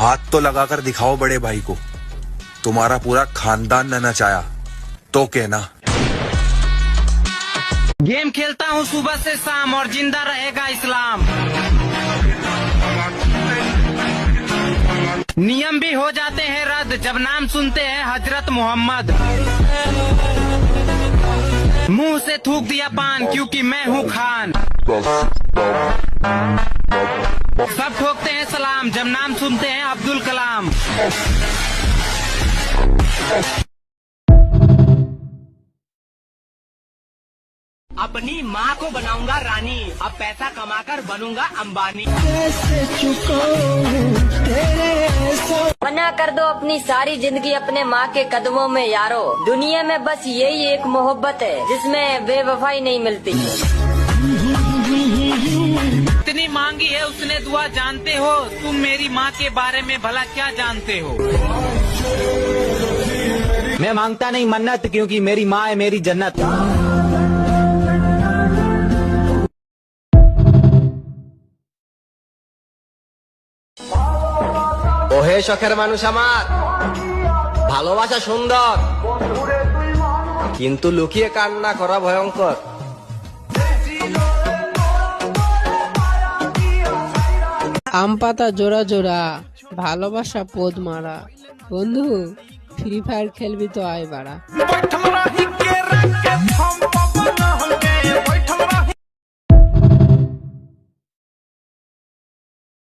हाथ तो लगाकर दिखाओ बड़े भाई को, तुम्हारा पूरा खानदान न नचाया तो कहना। गेम खेलता हूँ सुबह से शाम और जिंदा रहेगा इस्लाम। नियम भी हो जाते हैं रद्द जब नाम सुनते हैं हजरत मोहम्मद। मुंह से थूक दिया पान क्योंकि मैं हूँ खान। सब ठोकते हैं सलाम जब नाम सुनते हैं अब्दुल कलाम। अपनी माँ को बनाऊंगा रानी, अब पैसा कमाकर बनूंगा अंबानी। मना कर दो अपनी सारी जिंदगी अपने माँ के कदमों में यारो। दुनिया में बस यही एक मोहब्बत है जिसमें बेवफाई नहीं मिलती। इतनी मांगी है उसने दुआ, जानते हो तुम मेरी माँ के बारे में भला क्या जानते हो। मैं मांगता नहीं मन्नत क्योंकि मेरी माँ है मेरी जन्नत। ওহে শখের মানুষ আমার, ভালোবাসা সুন্দর কিন্তু লুকিয়ে কান্না করা ভয়ঙ্কর। আম পাতা জোড়া জোড়া, ভালোবাসা পোদ মারা। বন্ধু ফ্রি ফায়ার খেলবি তো আয় বাড়া।